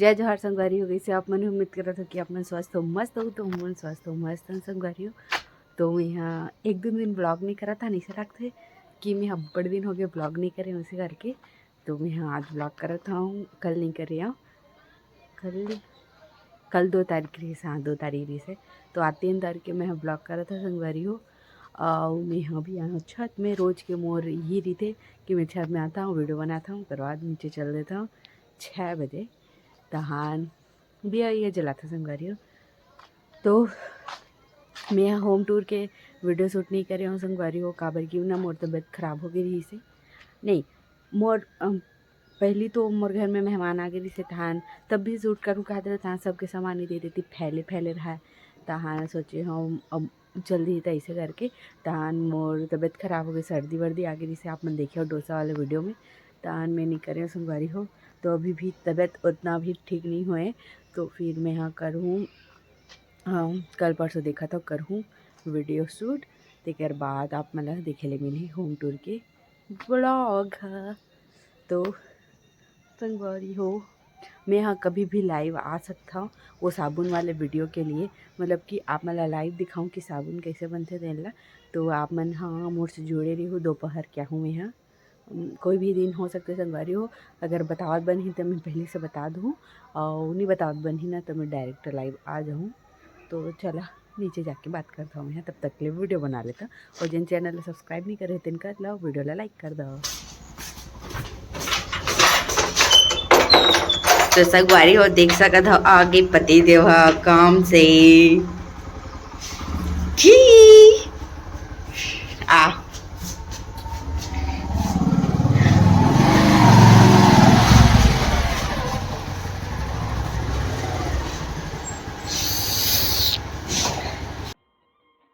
जय जोहार संगवारी हो गई से आप मन उम्मीद करत हो कि आप मन स्वस्थ हो मस्त हो तो मन स्वस्थ हो मस्त हो संगवारी हो। तो मैं यहाँ एक दो दिन ब्लॉग नहीं करा था, नहीं से रखते कि मैं बड़े दिन हो गए ब्लॉग नहीं करे उसी करके। तो मैं यहाँ आज ब्लॉग कर था हूँ, कल नहीं कर रहा हूँ। कल 2 तारीख रही से, हाँ 2 तारीख रही से। तो आज 3 तारीख के मैं ब्लॉग करा था संगवारी हो। और मैं यहाँ भी यहाँ छत में रोज़ के मोर ये रही थे कि मैं छत में आता हूँ वीडियो बनाता हूँ, फिर बाद नीचे चल देता हूँ 6 बजे। तहान भी ये जला था संगवारी हो। तो मैं यहाँ होम टूर के वीडियो शूट नहीं कर रही हूँ संगवारी हो, काबर की ना मोर तबीयत खराब हो गई रही से। नहीं मोर पहली तो मोर घर में मेहमान आ गई से तहान तब भी शूट करूँ कहते तहाँ सबके सामान ही दे देती, फैले फैले रहा। तहान सोचे हम अब जल्दी ही ऐसे करके तहान मोर तबीयत खराब हो गई, सर्दी वर्दी आ गई से आप मन देखे हो डोसा वाले वीडियो में। तहान मैं नहीं कर रही हूँ संगवारी हो। तो अभी भी तबीयत उतना भी ठीक नहीं हुए। तो फिर मैं यहाँ करूँ, हाँ कल परसों देखा तो करूँ वीडियो शूट। तेकर बाद आप मतलब देखे ले मिली होम टूर के ब्लॉग। तो संगवारी हो मैं यहाँ कभी भी लाइव आ सकता हूँ वो साबुन वाले वीडियो के लिए, मतलब कि आप मला लाइव दिखाऊँ कि साबुन कैसे बनते देला। तो आप मन हाँ मोर से जुड़े रही हो, दोपहर क्या हूँ मैं यहाँ कोई भी दिन हो सकते संगवारी हो। अगर बतावत बन ही तो मैं पहले से बता दूँ, और नहीं बतावत बन ही ना तो मैं डायरेक्ट लाइव आ जाऊँ। तो चला नीचे जाके बात करता हूँ मैं, तब तक के लिए वीडियो बना लेता। और जिन चैनल सब्सक्राइब नहीं करे तिन कर लो, वीडियो ला लाइक कर दो। तो संगवारी हो देख सकत हो आगे पति देव काम से जी आ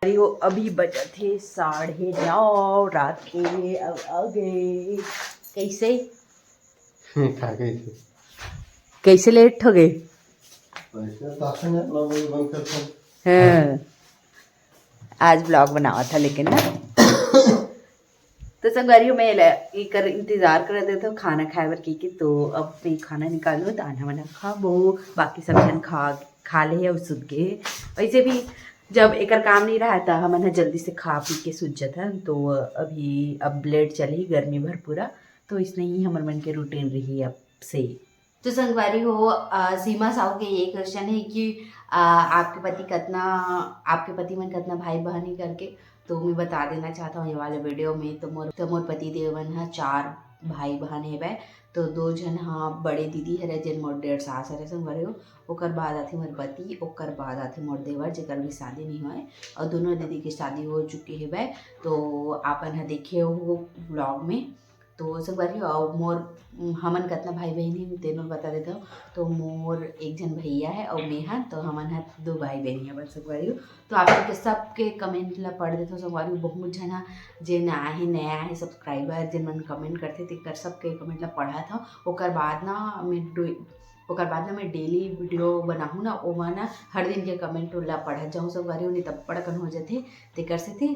हो अभी बजे थे 9:30 रात के। अब आ गए कैसे खा गई थी। कैसे लेट हो गए। हाँ आज ब्लॉग बनावा था लेकिन ना। तो संगवारी मैं ये कर इंतज़ार कर रहे थे खाना खाए बर की तो अब मैं खाना निकालूँ दाना वाना खाबो, बाकी सब जन खा ले और सुत गए। वैसे भी जब एक काम नहीं रहा था हमन जल्दी से खा पी के सूझ जाता। तो अभी अब लेट चली गर्मी भर पूरा, तो इसने ही हमारे मन के रूटीन रही अब से। तो संगवारी हो सीमा साहू के ये क्वेश्चन है कि आपके पति मन कितना भाई बहन करके। तो मैं बता देना चाहता हूँ ये वाले वीडियो में। तो मोर पति देवन है 4 भाई बहन है। तो 2 जन हाँ बड़े दीदी है जिन मोर 1.5 सास है संगवारी हो। ओकर बाद आथे मोर पति, ओकर बाद आथे मोर देवर जेकर भी शादी नहीं हुआ है, और दोनों दीदी की शादी हो चुकी है। तो आपन देखे हो ब्लॉग में। तो संगवारी और मोर हमन कितना भाई बहन ही तेनों बता देता हूँ। तो मोर एक जन भैया है और मैं हाँ, तो हमन है 2 भाई बहन है बस संगवारी हो। तो आप लोग के सबके कमेंट ला पढ़ देते हो संगवारी हो। बहुत जन जिन आए नया है सब्सक्राइबर जिन मन कमेंट करते तेकर सबके कमेंट ला पढ़ा था। ओकर बाद ना मैं डेली वीडियो बनाहूँ ना ओमा ना हर दिन के कमेंट ला पढ़त जाऊँ संगवारी हो, नहीं तब पढ़कन हो जाते तेकर से थी।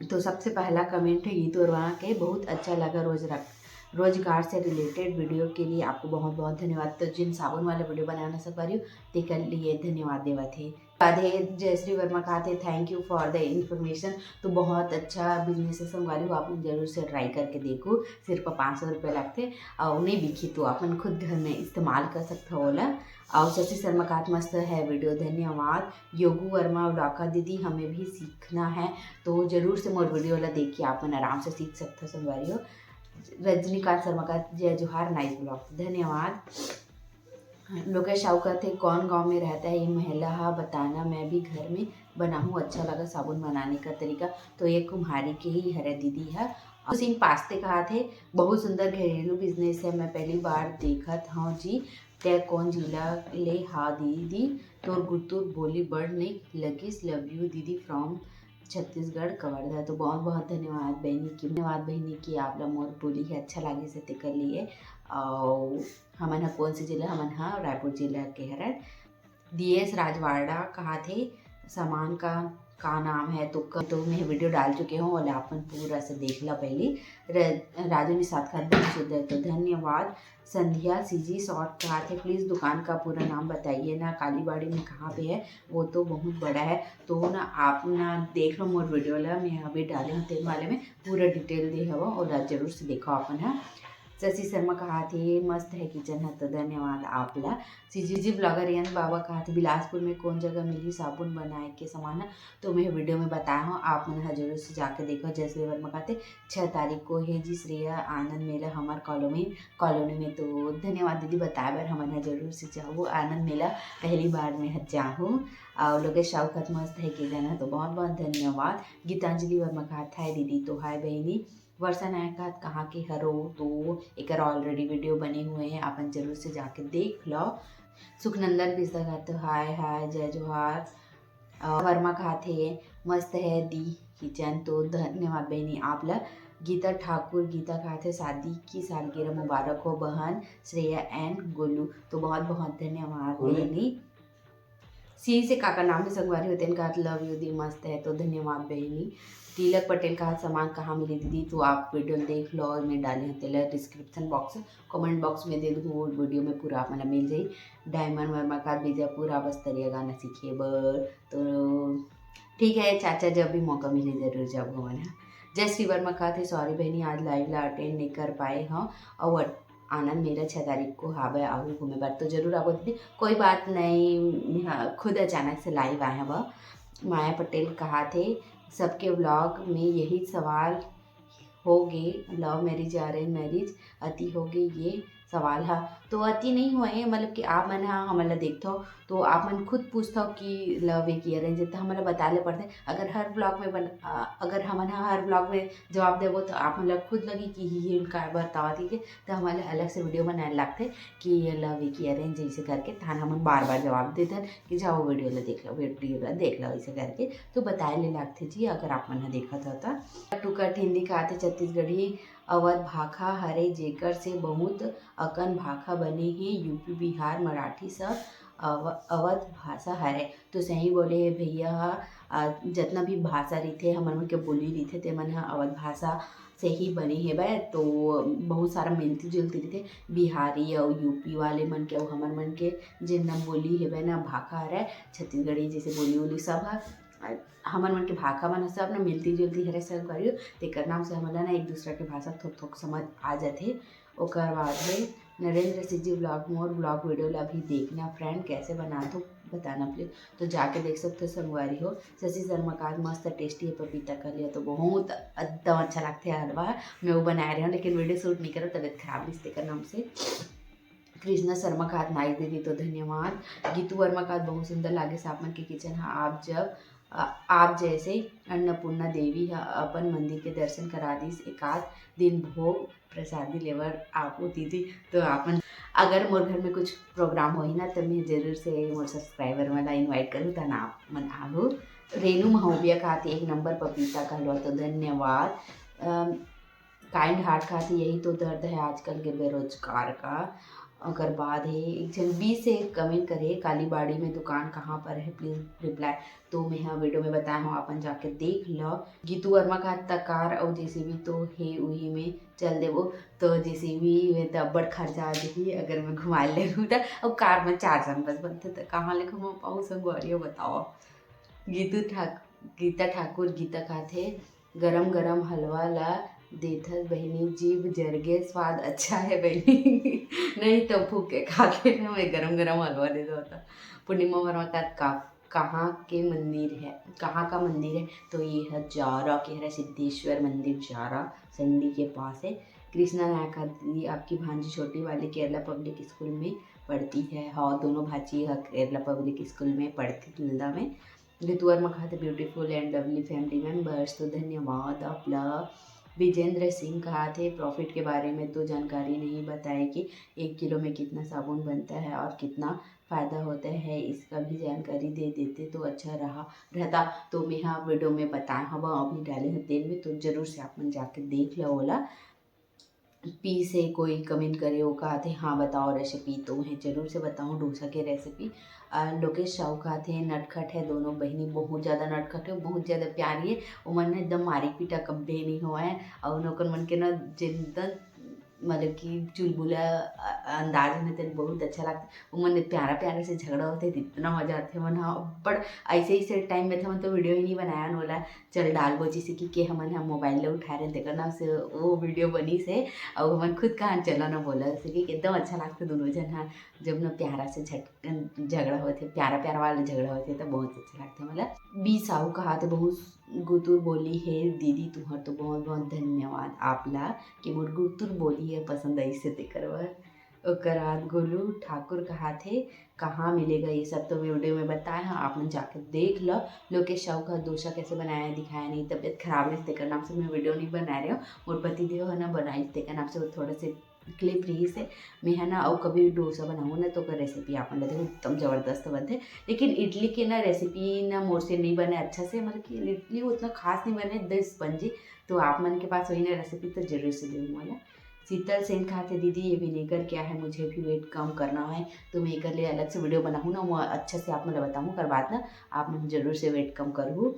तो सबसे पहला कमेंट है ये तो वहाँ के बहुत अच्छा लगा रोजगार से रिलेटेड वीडियो के लिए आपको बहुत बहुत धन्यवाद। तो जिन साबुन वाले वीडियो बनाना सब रही ते कर लिए धन्यवाद देवा थे। राधे जयश्री वर्मा कहा थे thank you for the information. तो बहुत अच्छा बिजनेस है संगवारी हो, आप जरूर से ट्राई करके देखो। सिर्फ 500 रुपये लगते और नहीं बिकी तो अपन खुद घर में इस्तेमाल कर सकते हो ओला। और शशि शर्मा का मस्त है वीडियो धन्यवाद। योगू वर्मा डाका दीदी हमें भी सीखना है, तो जरूर से मोर वीडियो ला देखिए आप मन आराम से सीख सकते हो संगवारी हो। रजनीकांत शर्मा का जय जोहार नाइस ब्लॉग धन्यवाद। लोकेश शाहूकर थे कौन गांव में रहता है ये महिला हा बताना, मैं भी घर में बनाऊँ अच्छा लगा साबुन बनाने का तरीका। तो ये कुम्हारी के ही हरे दीदी है। सिंह पास्ते कहा थे बहुत सुंदर घरेलू बिजनेस है, मैं पहली बार देखत हाँ जी। तय कौन जिला ले हा दीदी तोर गुतुर बोली बड़ नहीं लगिस, लव यू दीदी फ्रॉम छत्तीसगढ़ कवर्धा। तो बहुत बहुत धन्यवाद बहनी की आप लोग मोर बोली है अच्छा लगे से कर लिए। और हमन हा कौन सी जिला, हमन हा रायपुर जिला के हरन। DS राजवाड़ा कहा थे सामान का का नाम है तो मैं वीडियो डाल चुके हूँ और अपन पूरा से देख ला पहले। राजू ने साथ खा शुद्ध तो धन्यवाद। संध्या सीजी शॉर्ट कहा थे प्लीज़ दुकान का पूरा नाम बताइए ना, कालीबाड़ी में कहाँ पे है, वो तो बहुत बड़ा है। तो ना आप ना देख लो मोर वीडियो ला, मैं अभी डाले हूँ तेल वाले में पूरा डिटेल दे हवा और जरूर से देखो अपन है। शशि शर्मा कहा थे मस्त है किचन है तो धन्यवाद आपला। सीजी ब्लॉगर यन बाबा कहा थे बिलासपुर में कौन जगह मिली साबुन बनाए के सामान, तो मैं वीडियो में बताया हूँ, आप मन जरूर से जाके देखो। जैसे वर्मा कहते 6 तारीख को है जी श्रेया आनंद मेला हमार कॉलोनी में तो धन्यवाद दीदी बताए बार हमारे जरूर से जाऊँ आनंद मेला पहली बार में जाऊँ और लोग शौकत मस्त है कि जाना तो बहुत बहुत धन्यवाद। गीतांजलि वर्मा कहा था दीदी तो हाय बहनी। वर्षा नायक कहाँ के हरो तो एक ऑलरेडी वीडियो बने हुए हैं, अपन जरूर से जाके देख लो। सुखनंदन पिस्ता खाते हाय हाय जय जोहार। वर्मा खाते मस्त है दी किचन तो धन्यवाद बहनी आपला। गीता ठाकुर गीता खाते शादी की सालगिरह मुबारक हो बहन श्रेया एंड गोलू तो बहुत बहुत धन्यवाद बहनी। सी से काका नाम में संगवारी होते हैं कहा लव यू दी मस्त है तो धन्यवाद बहनी। तिलक पटेल का सामान कहाँ मिली दीदी तो आप वीडियो देख लो और मैं डाली हूँ डिस्क्रिप्शन बॉक्स कमेंट बॉक्स में दे दूँ वो वीडियो में पूरा अपना मिल जाए। डायमंड वर्मा का बीजापुर बस्तरिया गाना सीखिए बर तो ठीक है चाचा जब भी मौका मिले जरूर जब हमारा। जय श्री वर्मा कहा थे सॉरी बहनी आज लाइव ला अटेंड नहीं कर पाए हाँ और आनंद मेरा 6 तारीख को हावे आओ घूमे बार तो जरूर आओ दीदी कोई बात नहीं। हाँ, खुद अचानक से लाइव आए हैं वह। माया पटेल कहा थे सबके व्लॉग में यही सवाल हो गए लव मैरिज अरेंज मैरिज अति हो गई ये सवाल है तो अति नहीं हुए मतलब कि आप मन हाँ हमारा देखते हो तो आप मन खुद पूछते हो कि लव है कि अरेंज है तो हमारा बताले पड़ते। अगर हर ब्लॉग में अगर हमारे हर ब्लॉग में जवाब देवो तो आप मतलब खुद लगी कि ये उनका बतावा ठीक है तो हमारे अलग से वीडियो बनाने लगते कि ये लव है कि अरेंज जैसे करके थाना हम बार बार जवाब देते कि जाओ वीडियो ला देख लो ऐसे करके तो बताए ले लगते जी अगर आप मन देखा था। टुकट हिंदी खाते छत्तीसगढ़ी अवध भाखा हरे जेकर से बहुत अकन भाखा बने हैं यूपी बिहार मराठी सब अवध भाषा हरे तो सही बोले भैया जितना भी भाषा रही हमन मन के बोली रही ते मन अवध भाषा से ही बने हैं बे तो बहुत सारा मिलती जुलती रही बिहारी और यूपी वाले मन के और हमन मन के जिन बोली है बे ना भाखा हरे छत्तीसगढ़ी जैसे बोली उली सब है हमन मन के भाषा मन सब ना मिलती जुलती हरे सब करियो तेकर नाम से हमन ना एक दूसरा के भाषा थोक थोक समझ आ जाते। ओकर बाद है नरेंद्र सिंह जी ब्लॉग मोर ब्लॉग वीडियो ला भी देखना फ्रेंड कैसे बना तो बताना प्लीज तो जाके देख सकते हो संगवारी हो। शशि शर्मा का मस्त टेस्टी है पपीता का लिया तो बहुत एकदम अच्छा लगता है हलवा मैं वो बना रही हूँ लेकिन वीडियो शूट नहीं करो तबीयत खराब इसके का नाम से। कृष्णा शर्मा का हाथ नाइस दीदी तो धन्यवाद। गीतू वर्मा का बहुत सुंदर लागे सापमन के किचन हाँ आप जैसे अन्नपूर्णा देवी अपन मंदिर के दर्शन करा दी एकाध दिन भोग प्रसादी लेवर आपो दीदी तो आपन अगर मोर घर में कुछ प्रोग्राम हो ना तो मैं जरूर से मोर सब्सक्राइबर वाला इनवाइट करूँ तना आप मन आबू। रेनू महोबिया खाती एक नंबर पपीता का लो तो धन्यवाद। काइंड हार्ट खाती यही तो दर्द है आजकल के बेरोजगार का। अगर बाद है एक जन बी से कमेंट करे कालीबाड़ी में दुकान कहाँ पर है प्लीज़ रिप्लाई तो मैं हाँ वीडियो में बताया हूँ अपन जाके देख लो। गीतू वर्मा का तकार और जेसीबी तो है वही में चल देवो तो जेसीबी में तो अब्बड़ खर्चा आ जाही अगर मैं घुमा ले तो अब कार में 4 जन बस बनते तो कहाँ ले घुमा पाऊँ संगवारियों बताओ। गीता ठाकुर गीता खाते गरम गरम हलवा ला देथस बहनी जीभ जरगे स्वाद अच्छा है बहनी नहीं तो फूक के खा के ना मैं गरम गरम हलवा दे दो था। पूर्णिमा वर्मा का कहाँ का मंदिर है तो ये है जारा के है सिद्धेश्वर मंदिर जारा संडी के पास है। कृष्णा नायक दी आपकी भांजी छोटी वाली केरला पब्लिक स्कूल में पढ़ती है हाँ दोनों भाजी केरला पब्लिक स्कूल में पढ़ती तुलदा में। ऋतु वर्मा खाते beautiful and lovely family members तो धन्यवाद अपना। विजेंद्र सिंह कहा थे प्रॉफिट के बारे में तो जानकारी नहीं बताए कि 1 किलो में कितना साबुन बनता है और कितना फ़ायदा होता है इसका भी जानकारी दे देते तो अच्छा रहता तो मैं हाँ वीडियो में बताया हवा अभी डाले हैं तेल में तो ज़रूर से आप मन जाके देख लो ओला। पी से कोई कमेंट करे वो कहा थे हाँ बताओ रेसिपी, तो मैं ज़रूर से बताऊँ डोसा की रेसिपी। लोकेश साहू कहा थे नटखट है, दोनों बहनी बहुत ज़्यादा नटखट है, बहुत ज़्यादा प्यारी है। वो मन ने एकदम मारी पीटा कब्बे नहीं हुआ है और नौकर मन के ना जिंदा मतलब कि चुलबुला अंदाज में तेन बहुत अच्छा लगता। वो मन प्यारा प्यारा से झगड़ा होते थे, इतना मजा आते मन। हाँ पर ऐसे ही से टाइम में था मन तो वीडियो ही नहीं बनाया न बोला चल डाल बो जैसे कि हमन हम मोबाइल ले उठा रहे देखा ना से वो वीडियो बनी से और हमन खुद कहाँ चला ना बोला जैसे कि एकदम अच्छा लगता दोनों जन। हाँ जब ना प्यारा से झगड़ा होते प्यारा प्यारा वाले झगड़ा होते तो बहुत अच्छा लगता मतलब। बी साहू कहा तो बहुत गुतुर बोली है दीदी तुम्हार तो बहुत बहुत धन्यवाद आपला कि मोर गुतुर बोली है पसंद ऐसे ते करवा। ओकर बाद गोलू ठाकुर कहा थे कहाँ मिलेगा ये सब, तो मैं वीडियो में बताया हाँ आप लोग जाकर देख लो। लोकेश साहू का डोसा कैसे बनाया है दिखाया नहीं, तबीयत खराब है इसके नाम से मैं वीडियो नहीं बना रही हूँ। और पति देव है ना बनाई इसके नाम से वो थोड़े से क्लिप रही से मैं है ना और कभी डोसा बनाऊँ ना तो रेसिपी आप लोग देखो एकदम ज़बरदस्त बनते। लेकिन इडली की ना रेसिपी ना मोर से नहीं बने अच्छा से, मतलब कि इडली उतना खास नहीं बने द स्पंजी। तो आप मन के पास वही ना रेसिपी तो जरूर से दूँ वाला। शीतल सेन खाते दीदी ये विनेगर क्या है, मुझे भी वेट कम करना है तो मैं कर लिए अलग से वीडियो बनाऊँ ना वो अच्छा से आप मुझे बताऊँ कर बाद ना आप मुझे जरूर से वेट कम करूँ।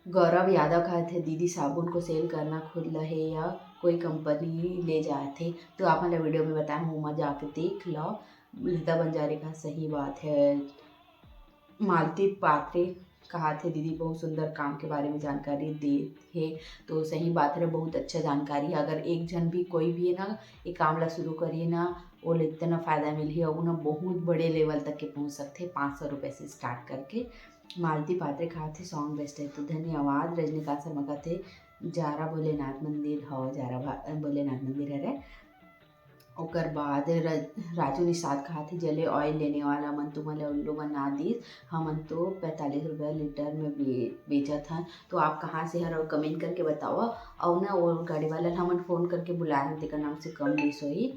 गौरव यादव कहा थे दीदी साबुन को सेल करना खुद है या कोई कंपनी ले जाए थे, तो आप मतलब वीडियो में बताया हूँ मजा आके देख लो। लता बंजारे का सही बात है। मालती पात्रे कहा थे दीदी बहुत सुंदर काम के बारे में जानकारी दी है, तो सही बात है बहुत अच्छा जानकारी है। अगर एक जन भी कोई भी है ना ये काम ला शुरू करिए ना वो इतना फ़ायदा मिली और ना बहुत बड़े लेवल तक के पहुंच सकते 500 रुपये से स्टार्ट करके। मालती पात्रे कहा थे सॉन्ग बेस्ट है तो धन्यवाद। रजनीकांत शर्मा का थे जारा भोलेनाथ मंदिर हो जारा भोलेनाथ मंदिर है रे। ओकर बाद राजू निषाद कहा थे जले ऑयल लेने वाला मन तो मला उल्लू बना दी, हमन तो 45 रुपये लीटर में बेचा था। तो आप कहाँ से हर और कमेंट करके बताओ और ना वो गाड़ी वाला हमन फ़ोन करके बुलाए थे का नाम से कम बीस हुई।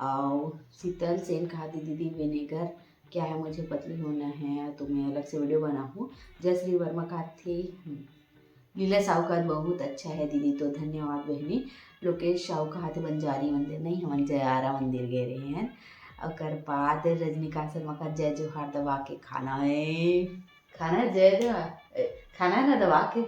और शीतल सेन कहा थी दीदी विनेगर क्या है मुझे पतली होना है तो मैं अलग से वीडियो बनाऊँ। जयश्री वर्मा कहा थी लीला साहूकार बहुत अच्छा है दीदी तो धन्यवाद बहनी। लोकेश साहू कहा थे बंजारी मंदिर नहीं हम जयारा मंदिर गए रहे हैं। और बाद रजनीकांत शर्मा का जय जोहार दबा के खाना है, खाना है जय जोहार खाना है ना दबा के।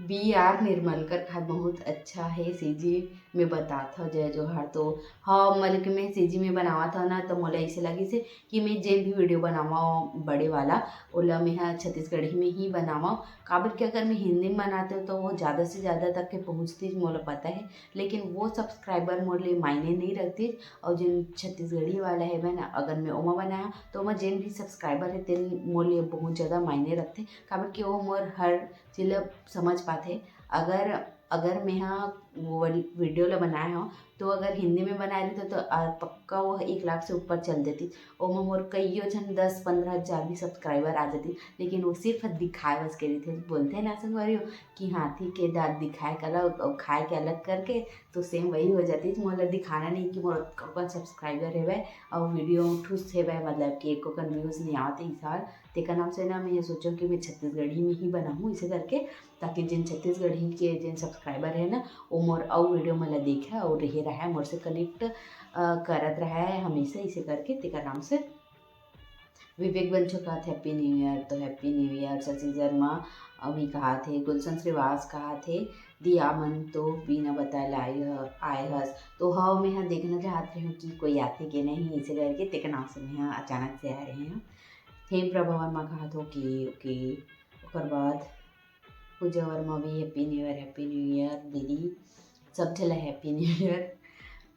बी आर निर्मलकर खाद बहुत अच्छा है सीजी में बता था जय जोहार। तो हाँ मतलब कि मैं सीजी में बनावा था ना तो मोला ऐसे लगी से कि मैं जे भी वीडियो बनावा बड़े वाला ओला मैं हाँ छत्तीसगढ़ी में ही बनावा। काबर कि अगर मैं हिंदी में बनाते हो तो वो ज़्यादा से ज़्यादा तक के पहुँचती मोला पता है, लेकिन वो सब्सक्राइबर मोर लिए मायने नहीं रखती। और जिन छत्तीसगढ़ी वाला है मैं ना अगर मैं ओमा बनाया तो मैं जिन भी सब्सक्राइबर है तेन मोर लिए बहुत ज़्यादा मायने रखते। काबर कि वो मोर हर चीज़ समझ पाते। अगर अगर मैं हाँ वो वीडियो ला बनाया हो तो अगर हिंदी में बना रही तो पक्का वो 1 लाख से ऊपर चल देती और मैं मोर कईयों जन 10-15 हज़ार भी सब्सक्राइबर आ जाती। लेकिन वो सिर्फ दिखाए बस के रही थे, बोलते हैं ना संगवारी कि हाथी के दांत दिखाए कला और खाए के अलग करके, तो सेम वही हो जाती। मोला दिखाना नहीं कि मोर कौन सब्सक्राइबर है और वीडियो ठूस है मतलब कि एको व्यूज़ नहीं आते इस साल। तेका नाम से ना मैं ये सोचूँ कि मैं छत्तीसगढ़ी में ही बनाऊँ इसे करके, ताकि जिन छत्तीसगढ़ी के जिन सब्सक्राइबर है ना वो मोर और वीडियो मला देखे और रहे रहा है मोर से कनेक्ट करत रहा है हमेशा इसे करके तेका नाम से। विवेक बंचो कहा थे हैप्पी न्यू ईयर, तो happy new year. Shashi Sharma अभी कहा थे, गुलशन श्रीवास कहा थे दिया मन तो बिना बताए आए हस। तो हाँ मैं यहाँ देखना चाहती हूँ कि कोई आते कि नहीं इसे करके तेका नाम से मैं यहाँ अचानक से आ रहे हैं। हेम प्रभा वर्मा कहा था ओके ओके। ओकर बाद पूजा वर्मा भी हैप्पी न्यू ईयर दीदी सब चला happy new year.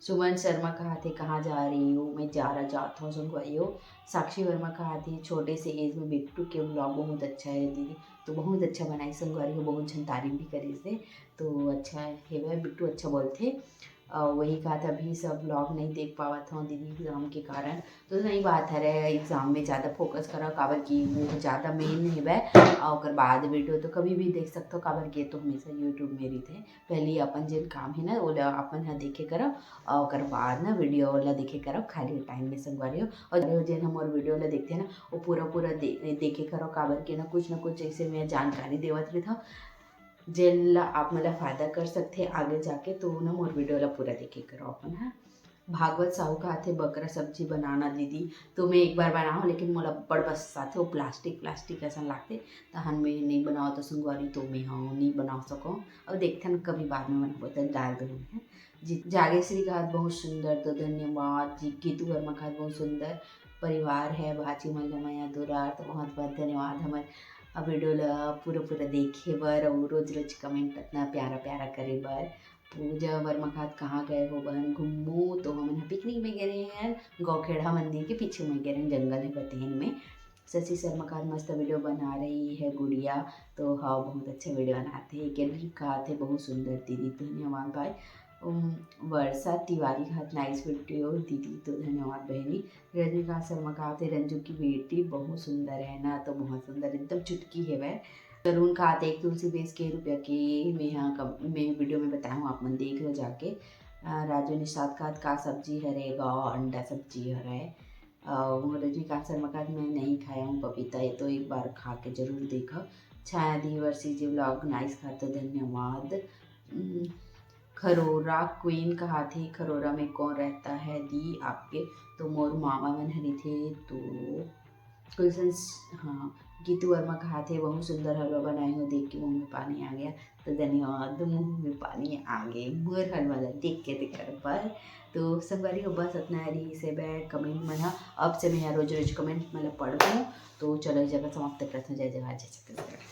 Suman Sharma कहा थे कहाँ जा रही हो, मैं जाता हूँ संगवारी हो। साक्षी वर्मा कहा थी छोटे से एज में बिट्टू के ब्लॉग बहुत अच्छा है दीदी, तो बहुत अच्छा बनाई संगवारी हो, बहुत जन तारीफ भी करी से तो अच्छा है वह बिट्टू अच्छा बोलते। वही कहा था अभी सब ब्लॉग नहीं देख पावा था दीदी एग्ज़ाम के कारण, तो सही बात है एग्ज़ाम में ज़्यादा फोकस करा काबर की वो ज़्यादा मेन है वह। और बाद वीडियो तो कभी भी देख सकते हो काबर के तो हमेशा यूट्यूब में रही थे। पहले अपन जिन काम है ना वो अपन यहाँ देखे करो और बाद ना वीडियो वाला देखे करो खाली टाइम में संगवारी हो। और जिन हम और वीडियो वाला देखते हैं ना वो पूरा देखे करो काबर के ना कुछ ऐसे मैं जानकारी देवत रही था जेनला आप मला फ़ायदा कर सकते आगे जाके, तो ना मोर वीडियो ला पूरा देखे करो अपन। हाँ, भागवत साहू का थे बकरा सब्जी बनाना दीदी, तो मैं एक बार बनाऊँ लेकिन मोला बड़ बस आथे वो प्लास्टिक ऐसा लागते, तहन मैं नहीं बनाओ तो संगवारी तो मैं हाँ नहीं बना सको। अब देखते हैं कभी बाद में बनाबो तो डाल दूँगी। है जी, जागेश्री का हाथ बहुत सुंदर, तो धन्यवाद जी। गीतू वर्मा का हाथ बहुत सुंदर, परिवार है भाची मन मया दुरार, तो बहुत बहुत धन्यवाद हमारे वीडियो ला पूरा देखे बर और रोज कमेंट इतना प्यारा प्यारा करे बर। पूजा वर्मा खात कहाँ गए हो बहन घूमू, तो हम यहाँ पिकनिक में गए रहे हैं गौखेड़ा मंदिर के पीछे में गए रहे हैं, जंगल है बतेन में। शशि शर्मा खात मस्त वीडियो बना रही है गुड़िया, तो हाँ बहुत अच्छा वीडियो बनाते हैं। गैलरी खात है बहुत सुंदर दीदी, धन्यवाद भाई। वर्षा तिवारी खात नाइस वीडियो दीदी, तो धन्यवाद बहनी। रजनीकांत शर्मा खात है रंजू की बेटी बहुत सुंदर है ना, तो बहुत सुंदर एकदम चुटकी है वह। तरुण का आते एक तुलसी बेच के रुपया की मैं यहाँ मैं वीडियो में बताया हूँ, आप मन देख लो जाके। राजू निषाद का सब्जी हरेगा अंडा सब्जी हरे। रजनीकांत शर्मा का मैं नहीं खाया हूँ पपीता, ये तो एक बार खा के जरूर देखा। छाया दिवर्सी जी व्लॉग नाइस खा, तो धन्यवाद। खरोरा क्वीन का हाथी, खरोरा में कौन रहता है दी आपके, तो मोर मामा मन हरी थे, तो गुलशन हाँ। गीतू वर्मा का हाथ है बहुत सुंदर हलवा बनाए हो, देख के मुँह में पानी आ गया, तो धन्यवाद। मुँह में पानी आ गए मोर हलवा ला देख के कर पर। तो संगवारी हो बस इतना रही से बैठ कमेंट में अब से मैं रोज कमेंट मतलब पढ़ूँ, तो चलो इस जगह समाप्त करते हैं। जय जवाहर जय छत्तीसगढ़।